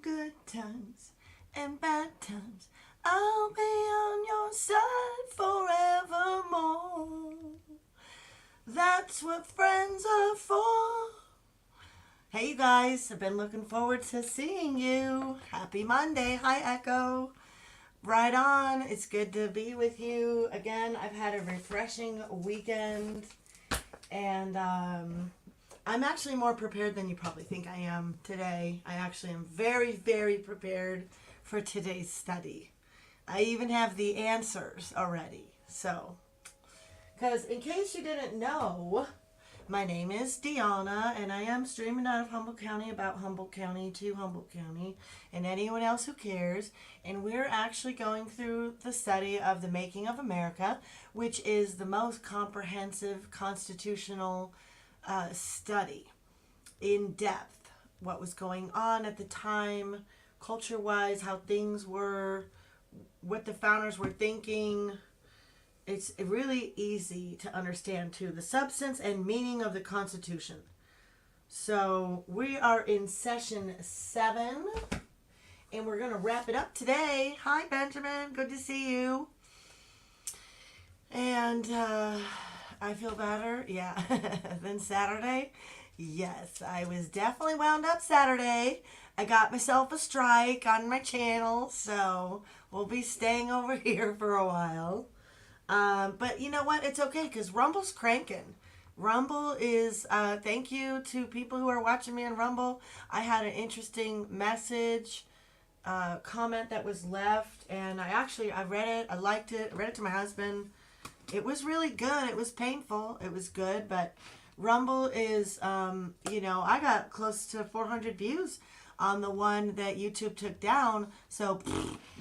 good times and bad times. I'll be on your side forevermore. That's what friends are for. Hey, you guys, I've been looking forward to seeing you. Happy Monday. Hi, Echo. Right on. It's good to be with you again. I've had a refreshing weekend, and I'm actually more prepared than you probably think I am today. I actually am very, very prepared for today's study. I even have the answers already. So, because in case you didn't know, my name is Deanna, and I am streaming out of Humboldt County about Humboldt County to Humboldt County and anyone else who cares. And we're actually going through the study of the Making of America, which is the most comprehensive constitutional study in depth. What was going on at the time, culture-wise, how things were, what the founders were thinking. It's really easy to understand too, the substance and meaning of the Constitution. So we are in session 7, and we're going to wrap it up today. Hi, Benjamin. Good to see you. And I feel better, yeah, than Saturday. Yes, I was definitely wound up Saturday. I got myself a strike on my channel, so we'll be staying over here for a while. But you know what? It's okay because Rumble's cranking. Rumble is, thank you to people who are watching me on Rumble. I had an interesting message, comment that was left, and I read it. I liked it. I read it to my husband. It was really good. It was painful. It was good, but Rumble is, I got close to 400 views on the one that YouTube took down. So,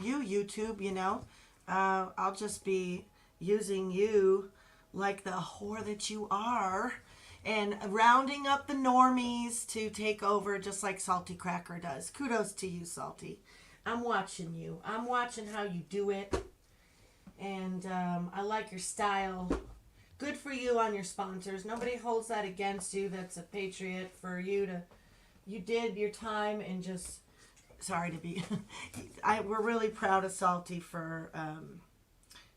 YouTube, I'll just be using you like the whore that you are and rounding up the normies to take over just like Salty Cracker does. Kudos to you, Salty. I'm watching you. I'm watching how you do it. And I like your style. Good for you on your sponsors. Nobody holds that against you. That's a patriot for you to, you did your time and just, sorry to be, we're really proud of Salty for,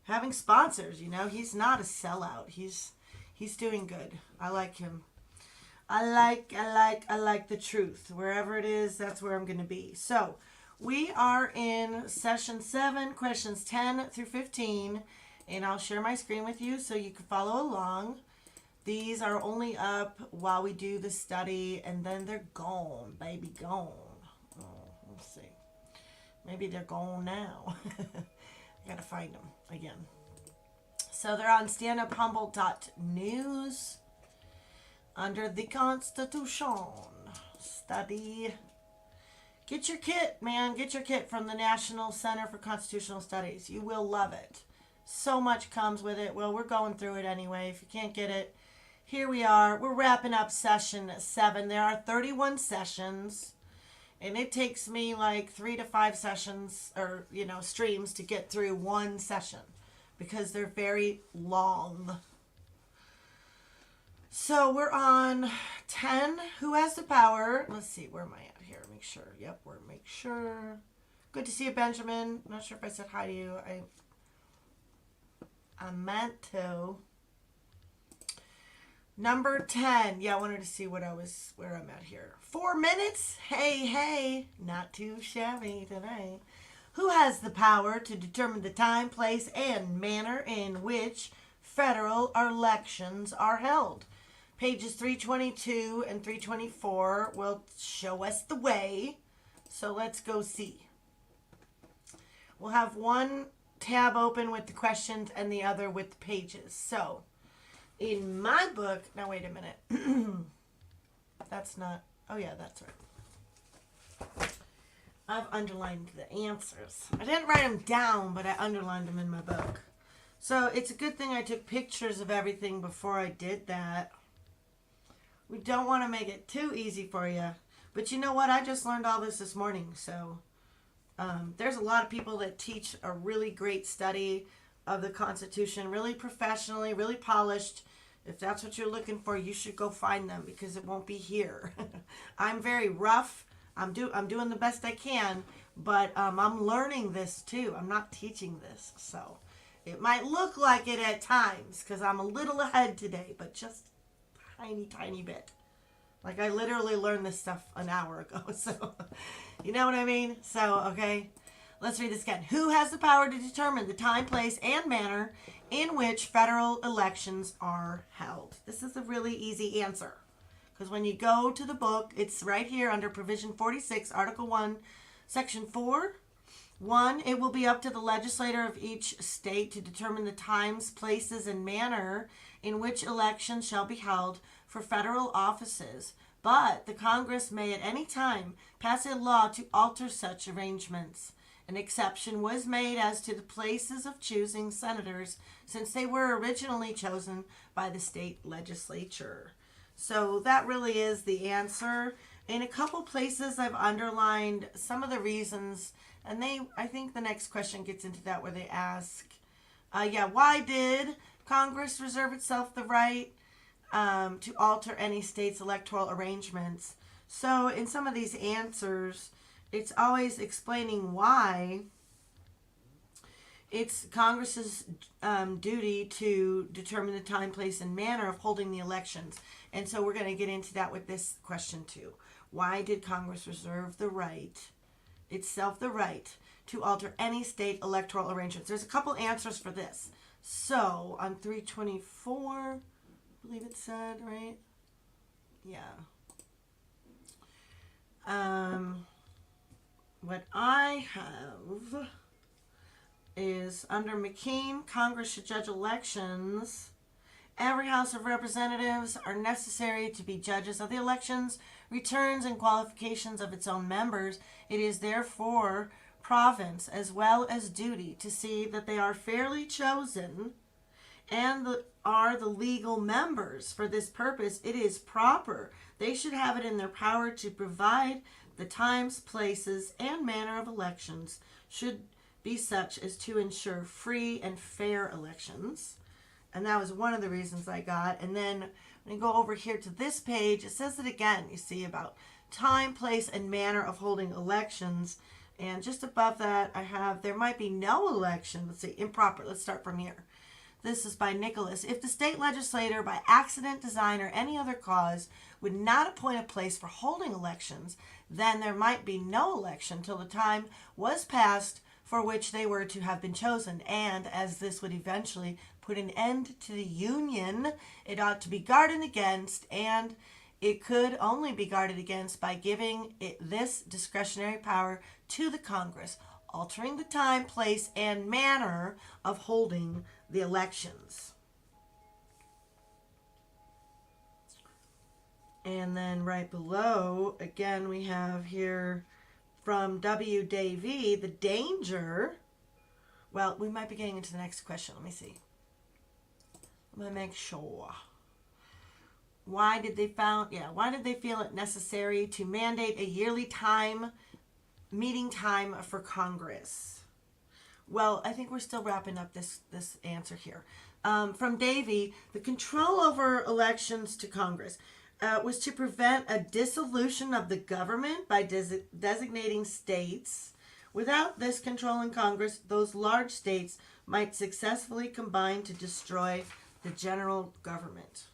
having sponsors. He's not a sellout. He's doing good. I like him. I like the truth. Wherever it is, that's where I'm going to be. So we are in session 7, questions 10 through 15, and I'll share my screen with you so you can follow along. These are only up while we do the study, and then they're gone, baby, gone. Oh, let's see. Maybe they're gone now. I gotta find them again. So they're on standuphumboldt.news under the Constitution study. Get your kit, man. Get your kit from the National Center for Constitutional Studies. You will love it. So much comes with it. Well, we're going through it anyway. If you can't get it, here we are. We're wrapping up session 7. There are 31 sessions. And it takes me like 3 to 5 sessions or, streams to get through one session because they're very long. So we're on 10. Who has the power? Let's see. Where am I at here? Make sure. Yep, make sure. Good to see you, Benjamin. I'm not sure if I said hi to you. I meant to. Number 10. Yeah, I wanted to see where I'm at here. 4 minutes? Hey. Not too shabby today. Who has the power to determine the time, place, and manner in which federal elections are held? Pages 322 and 324 will show us the way. So let's go see. We'll have one tab open with the questions and the other with the pages. So in my book, now wait a minute. That's not, oh yeah, that's right. I've underlined the answers. I didn't write them down, but I underlined them in my book. So it's a good thing I took pictures of everything before I did that. We don't want to make it too easy for you. But you know what? I just learned all this morning. So there's a lot of people that teach a really great study of the Constitution, really professionally, really polished. If that's what you're looking for, you should go find them because it won't be here. I'm very rough. I'm doing the best I can, but I'm learning this too. I'm not teaching this, so it might look like it at times because I'm a little ahead today, but just tiny bit. Like I literally learned this stuff an hour ago, so you know what I mean? So, okay, let's read this again. Who has the power to determine the time, place, and manner in which federal elections are held? This is a really easy answer because when you go to the book, it's right here under Provision 46, Article 1, Section 4. 1, it will be up to the legislator of each state to determine the times, places, and manner in which elections shall be held for federal offices, but the Congress may at any time pass a law to alter such arrangements. An exception was made as to the places of choosing senators, since they were originally chosen by the state legislature. So that really is the answer. In a couple places I've underlined some of the reasons, and I think the next question gets into that where they ask, why did Congress reserve itself the right to alter any state's electoral arrangements? So in some of these answers, it's always explaining why it's Congress's duty to determine the time, place, and manner of holding the elections. And so we're going to get into that with this question too. Why did Congress reserve the right, itself the right, to alter any state electoral arrangements? There's a couple answers for this. So on 324, I believe it said, right? Yeah. What I have is under McCain, Congress should judge elections. Every House of Representatives are necessary to be judges of the elections, returns, and qualifications of its own members. It is therefore province as well as duty to see that they are fairly chosen and are the legal members. For this purpose, it is proper they should have it in their power to provide the times, places, and manner of elections should be such as to ensure free and fair elections. And that was one of the reasons I got. And then when you go over here to this page, it says it again, you see, about time, place, and manner of holding elections. And just above that, I have, there might be no election. Let's see, improper. Let's start from here. This is by Nicholas. If the state legislator, by accident, design, or any other cause, would not appoint a place for holding elections, then there might be no election till the time was passed for which they were to have been chosen. And as this would eventually put an end to the union, it ought to be guarded against, and it could only be guarded against by giving it this discretionary power to the Congress, altering the time, place, and manner of holding the elections. And then right below, again, we have here from W. Davey, the danger. Well, we might be getting into the next question. Let me see. I'm going to make sure. Why did they feel it necessary to mandate a yearly meeting time for Congress? Well, I think we're still wrapping up this answer here. From Davey, the control over elections to Congress was to prevent a dissolution of the government by designating states. Without this control in Congress, those large states might successfully combine to destroy the general government.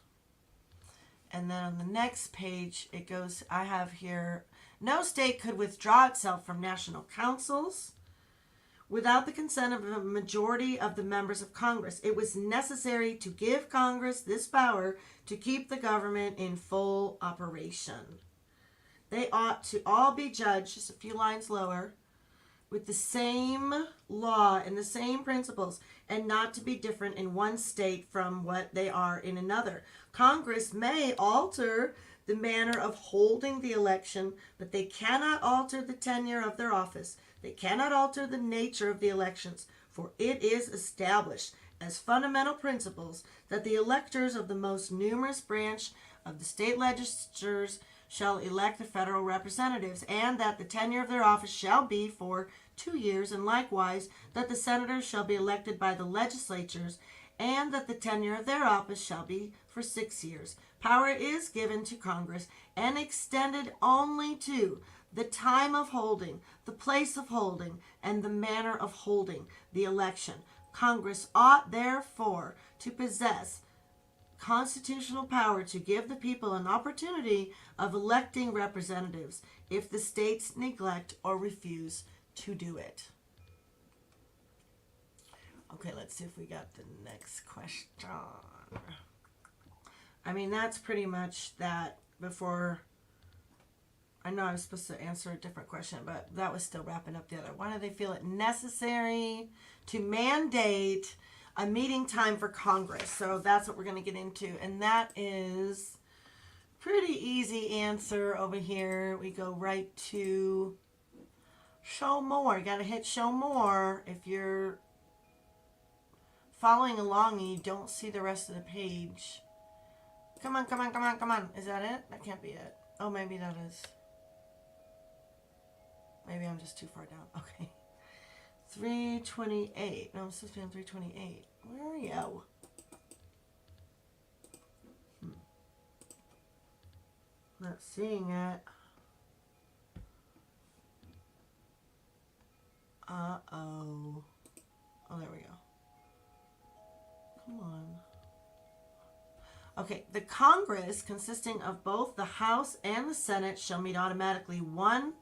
And then on the next page, it goes, I have here, no state could withdraw itself from national councils without the consent of a majority of the members of Congress. It was necessary to give Congress this power to keep the government in full operation. They ought to all be judged, just a few lines lower, with the same law and the same principles, and not to be different in one state from what they are in another. Congress may alter the manner of holding the election, but they cannot alter the tenure of their office. They cannot alter the nature of the elections, for it is established as fundamental principles that the electors of the most numerous branch of the state legislatures shall elect the federal representatives, and that the tenure of their office shall be for 2 years, and likewise that the senators shall be elected by the legislatures, and that the tenure of their office shall be for 6 years. Power is given to Congress and extended only to the time of holding, the place of holding, and the manner of holding the election. Congress ought, therefore, to possess constitutional power to give the people an opportunity of electing representatives if the states neglect or refuse to do it. Okay, let's see if we got the next question. I mean, that's pretty much that. Before, I know I was supposed to answer a different question, but that was still wrapping up the other. Why do they feel it necessary to mandate a meeting time for Congress? So that's what we're going to get into, and that is pretty easy answer over here. We go right to show more. You got to hit show more if you're following along and you don't see the rest of the page. Come on, come on, come on, come on. Is that it? That can't be it. Oh, maybe that is. Maybe I'm just too far down. Okay. 328. No, I'm supposed to be on 328. Where are you? Not seeing it. Uh-oh. Oh, there we go. Come on. Okay, the Congress, consisting of both the House and the Senate, shall meet automatically once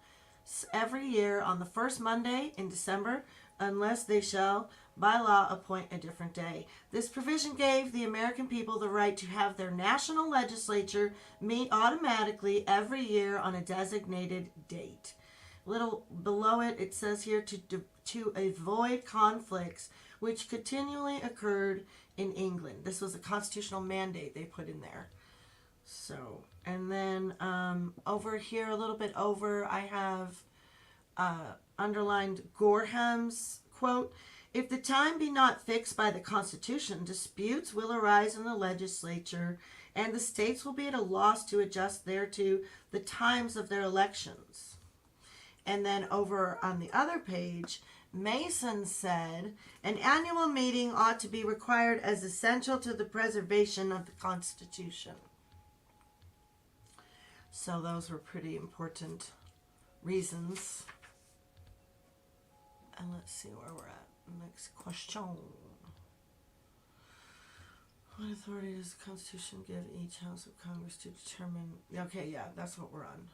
every year on the first Monday in December, unless they shall, by law, appoint a different day. This provision gave the American people the right to have their national legislature meet automatically every year on a designated date. A little below it, it says here to avoid conflicts which continually occurred in England. This was a constitutional mandate they put in there. So, and then over here, a little bit over, I have underlined Gorham's quote, "If the time be not fixed by the Constitution, disputes will arise in the legislature, and the states will be at a loss to adjust thereto the times of their elections." And then over on the other page, Mason said, "An annual meeting ought to be required as essential to the preservation of the Constitution." So those were pretty important reasons. And let's see where we're at. Next question. What authority does the Constitution give each House of Congress to determine? Okay, yeah, that's what we're on.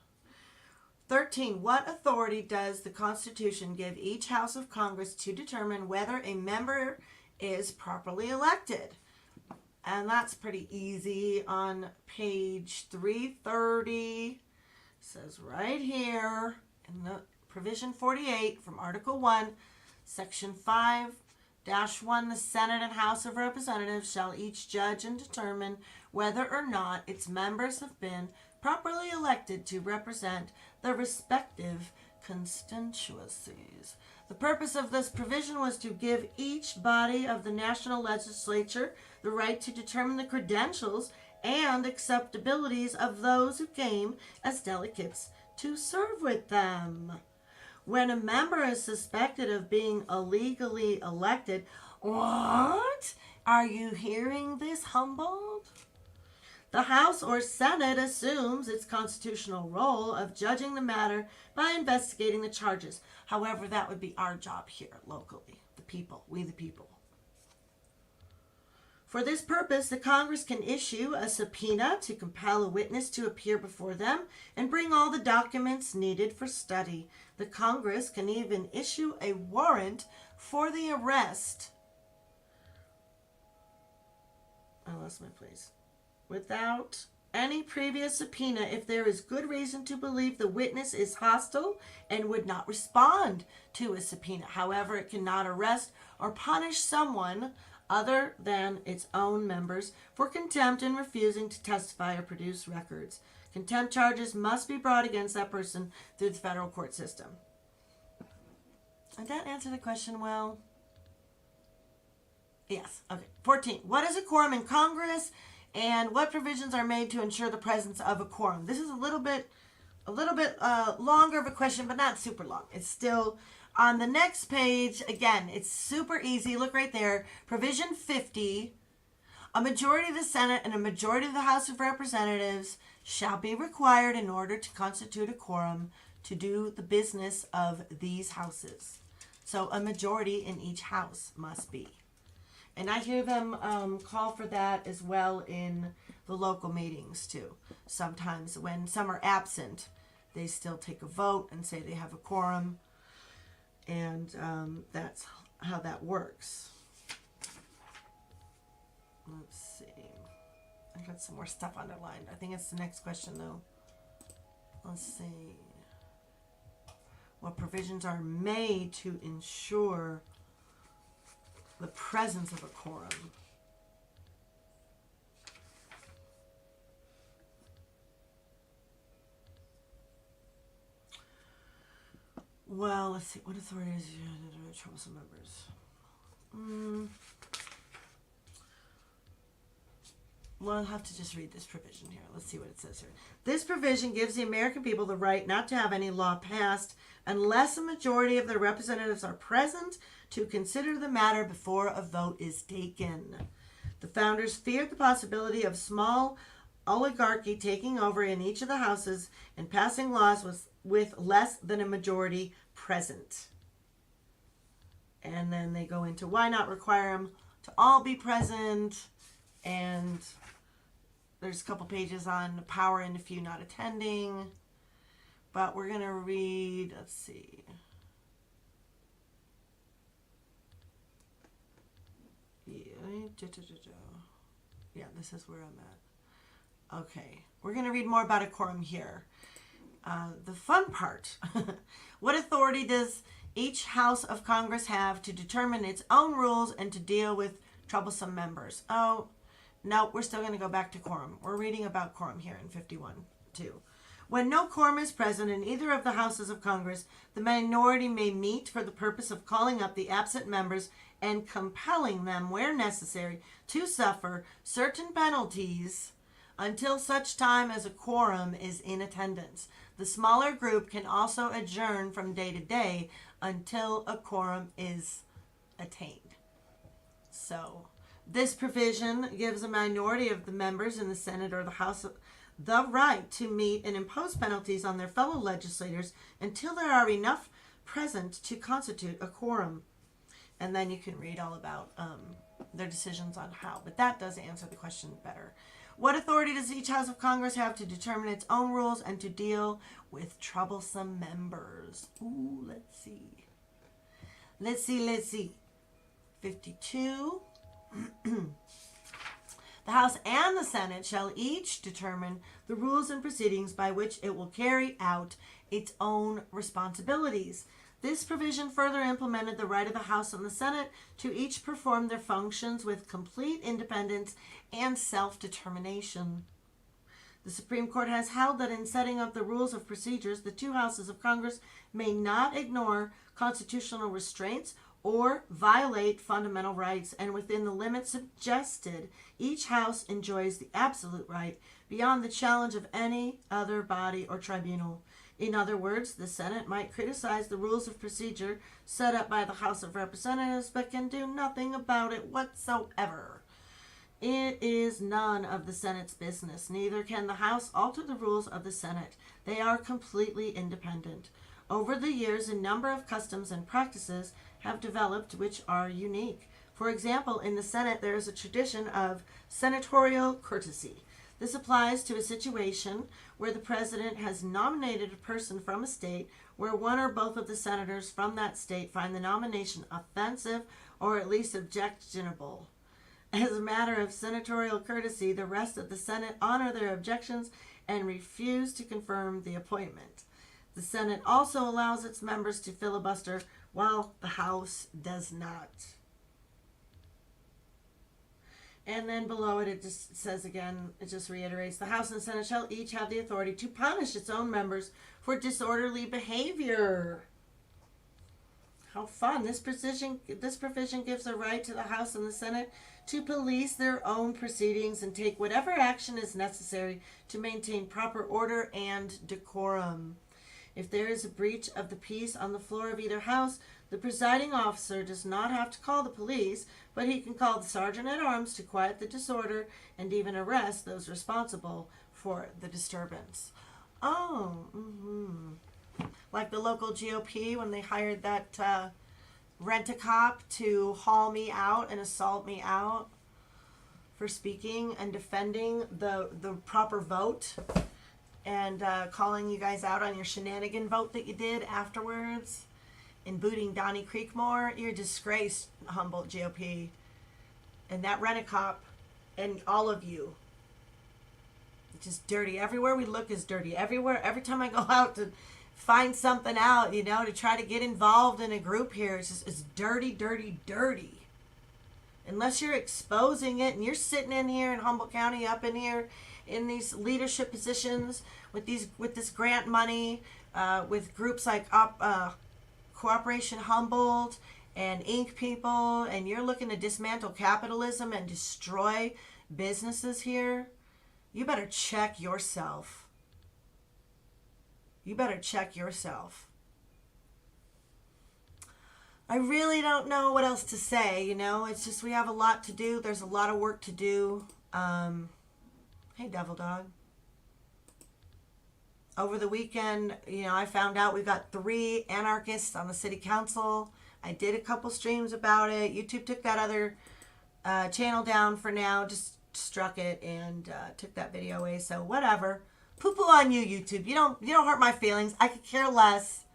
13. What authority does the Constitution give each House of Congress to determine whether a member is properly elected? And that's pretty easy. On page 330, it says right here in the provision 48 from Article 1, Section 5-1, the Senate and House of Representatives shall each judge and determine whether or not its members have been properly elected to represent the respective constituencies. The purpose of this provision was to give each body of the national legislature the right to determine the credentials and acceptabilities of those who came as delegates to serve with them. When a member is suspected of being illegally elected, what? Are you hearing this, Humboldt? The House or Senate assumes its constitutional role of judging the matter by investigating the charges. However, that would be our job here locally, the people, we the people. For this purpose, the Congress can issue a subpoena to compel a witness to appear before them and bring all the documents needed for study. The Congress can even issue a warrant for the arrest. I lost my place. Without any previous subpoena if there is good reason to believe the witness is hostile and would not respond to a subpoena. However, it cannot arrest or punish someone other than its own members for contempt in refusing to testify or produce records. Contempt charges must be brought against that person through the federal court system. Did that answer the question well? Yes. Okay. 14. What is a quorum in Congress? And what provisions are made to ensure the presence of a quorum? This is a little bit longer of a question, but not super long. It's still on the next page. Again, it's super easy. Look right there. Provision 50. A majority of the Senate and a majority of the House of Representatives shall be required in order to constitute a quorum to do the business of these houses. So a majority in each house must be. And I hear them call for that as well in the local meetings too. Sometimes when some are absent, they still take a vote and say they have a quorum. And that's how that works. Let's see. I got some more stuff underlined. I think it's the next question though. Let's see. What provisions are made to ensure the presence of a quorum? Well, let's see. What authorities troublesome members? Well, I'll have to just read this provision here. Let's see what it says here. This provision gives the American people the right not to have any law passed unless a majority of their representatives are present to consider the matter before a vote is taken. The founders feared the possibility of small oligarchy taking over in each of the houses and passing laws with less than a majority present. And then they go into why not require them to all be present, and there's a couple pages on power and a few not attending. But we're going to read, let's see. Yeah, this is where I'm at. Okay, we're going to read more about a quorum here. The fun part. What authority does each House of Congress have to determine its own rules and to deal with troublesome members? Oh, no, we're still going to go back to quorum. We're reading about quorum here in 51-2. When no quorum is present in either of the houses of Congress, the minority may meet for the purpose of calling up the absent members and compelling them, where necessary, to suffer certain penalties until such time as a quorum is in attendance. The smaller group can also adjourn from day to day until a quorum is attained. So, this provision gives a minority of the members in the Senate or the House the right to meet and impose penalties on their fellow legislators until there are enough present to constitute a quorum. And then you can read all about their decisions on how. But that does answer the question better. What authority does each House of Congress have to determine its own rules and to deal with troublesome members? Ooh, let's see. Let's see. 52. The House and the Senate shall each determine the rules and proceedings by which it will carry out its own responsibilities. This provision further implemented the right of the House and the Senate to each perform their functions with complete independence and self-determination. The Supreme Court has held that in setting up the rules of procedures, the two houses of Congress may not ignore constitutional restraints or violate fundamental rights, and within the limits suggested, each house enjoys the absolute right beyond the challenge of any other body or tribunal. In other words, the Senate might criticize the rules of procedure set up by the House of Representatives, but can do nothing about it whatsoever. It is none of the Senate's business. Neither can the House alter the rules of the Senate. They are completely independent. Over the years, a number of customs and practices have developed which are unique. For example, in the Senate, there is a tradition of senatorial courtesy. This applies to a situation where the president has nominated a person from a state where one or both of the senators from that state find the nomination offensive or at least objectionable. As a matter of senatorial courtesy, the rest of the Senate honor their objections and refuse to confirm the appointment. The Senate also allows its members to filibuster while the House does not. And then below it, it just says again, it just reiterates, the House and Senate shall each have the authority to punish its own members for disorderly behavior. How fun. This provision gives a right to the House and the Senate to police their own proceedings and take whatever action is necessary to maintain proper order and decorum. If there is a breach of the peace on the floor of either house, the presiding officer does not have to call the police, but he can call the sergeant-at-arms to quiet the disorder and even arrest those responsible for the disturbance. Oh, Like the local GOP when they hired that rent-a-cop to haul me out and assault me out for speaking and defending the proper vote, and calling you guys out on your shenanigan vote that you did afterwards, and booting Donnie Creekmore. You're a disgrace, Humboldt GOP. And that rent-a-cop and all of you. It's just dirty. Everywhere we look is dirty. Everywhere, every time I go out to find something out, you know, to try to get involved in a group here, it's dirty, dirty, dirty. Unless you're exposing it and you're sitting in here in Humboldt County, up in here in these leadership positions with this grant money, with groups like Cooperation Humboldt and Inc. people, and you're looking to dismantle capitalism and destroy businesses here, you better check yourself. You better check yourself. I really don't know what else to say, you know. It's just we have a lot to do. There's a lot of work to do. Hey, Devil Dog. Over the weekend, you know, I found out we got 3 anarchists on the city council. I did a couple streams about it. YouTube took that other channel down for now. Just struck it and took that video away. So whatever. Poo-poo on you, YouTube. You don't hurt my feelings. I could care less.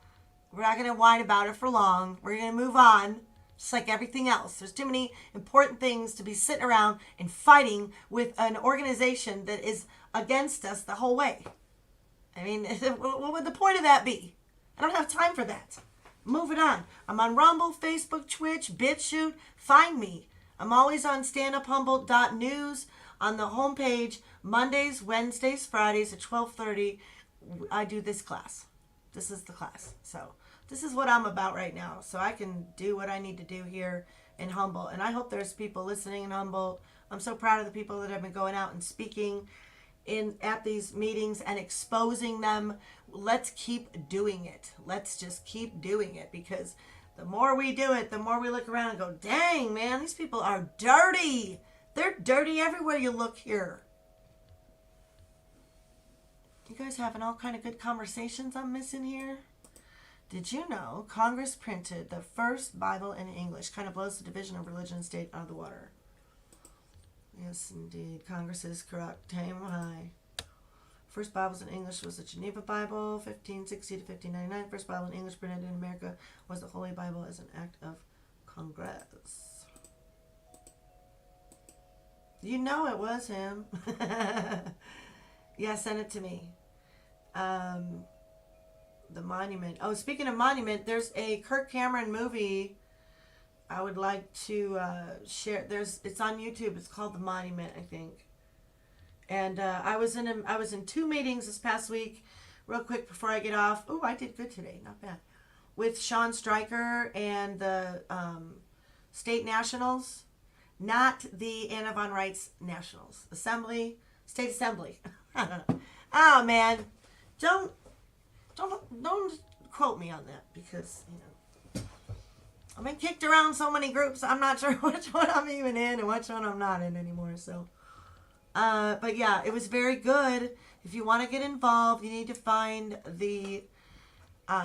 We're not going to whine about it for long. We're going to move on, just like everything else. There's too many important things to be sitting around and fighting with an organization that is against us the whole way. I mean, what would the point of that be? I don't have time for that. Moving on. I'm on Rumble, Facebook, Twitch, BitChute. Find me. I'm always on standuphumboldt.news. On the homepage, Mondays, Wednesdays, Fridays at 12:30, I do this class. This is the class. So this is what I'm about right now. So I can do what I need to do here in Humboldt. And I hope there's people listening in Humboldt. I'm so proud of the people that have been going out and speaking at these meetings and exposing them. Let's keep doing it. Let's just keep doing it, because the more we do it, the more we look around and go, dang, man, these people are dirty. They're dirty everywhere you look here. You guys having all kind of good conversations I'm missing here? Did you know Congress printed the first Bible in English? Kind of blows the division of religion and state out of the water. Yes, indeed. Congress is corrupt. Tame high. First Bibles in English was the Geneva Bible, 1560 to 1599. First Bible in English printed in America was the Holy Bible as an act of Congress. You know it was him. Yeah, send it to me. The Monument. Oh, speaking of Monument, there's a Kirk Cameron movie I would like to share. It's on YouTube. It's called The Monument, I think. And I was in 2 meetings this past week. Real quick before I get off. Oh, I did good today. Not bad. With Sean Stryker and the State Nationals. Not the Anna Von Reitz Nationals. Assembly. State Assembly. Oh, man. Don't quote me on that, because, you know, I've been kicked around so many groups, I'm not sure which one I'm even in and which one I'm not in anymore. So, but yeah, it was very good. If you want to get involved, you need to find the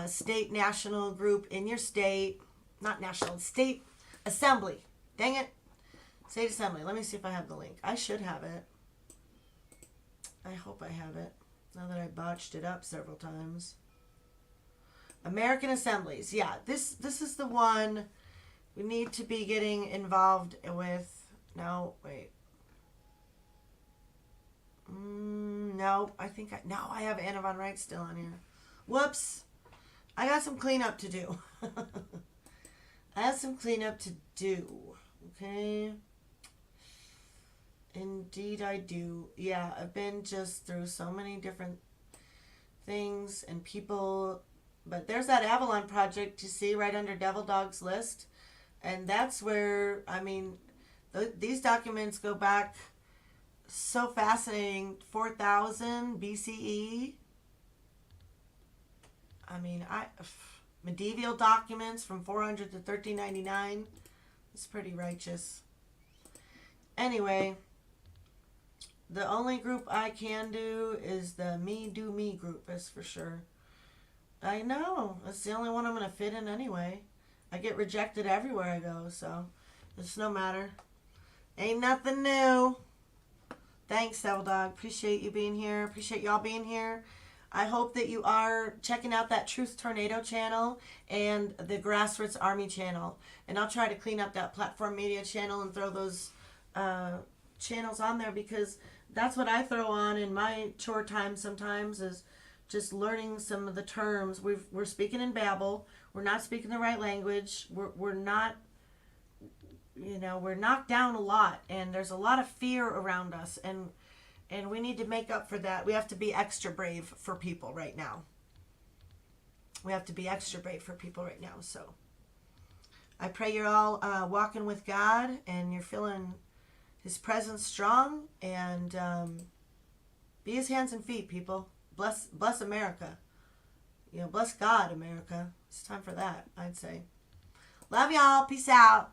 state national group in your state. Not national, state assembly. Dang it. State assembly. Let me see if I have the link. I should have it. I hope I have it, now that I botched it up several times. American Assemblies. Yeah, this is the one we need to be getting involved with. No, wait. No, I have Anna Von Reitz still on here. Whoops. I got some cleanup to do. I have some cleanup to do. Okay. Indeed I do. Yeah, I've been just through so many different things and people. But there's that Avalon project you see right under Devil Dog's list. And that's where, I mean, these documents go back so fascinating. 4000 BCE. I mean, medieval documents from 400 to 1399. It's pretty righteous. Anyway, the only group I can do is the Me Do Me group, that's for sure. I know. It's the only one I'm going to fit in anyway. I get rejected everywhere I go, so it's no matter. Ain't nothing new. Thanks, Devil Dog. Appreciate you being here. Appreciate y'all being here. I hope that you are checking out that Truth Tornado channel and the Grassroots Army channel. And I'll try to clean up that Platform Media channel and throw those channels on there, because that's what I throw on in my chore time sometimes, is just learning some of the terms. We're speaking in babble. We're not speaking the right language. We're not, we're knocked down a lot, and there's a lot of fear around us, and we need to make up for that. We have to be extra brave for people right now. We have to be extra brave for people right now. So I pray you're all walking with God and you're feeling His presence strong, and be His hands and feet, people. Bless America. Bless God, America. It's time for that, I'd say. Love y'all. Peace out.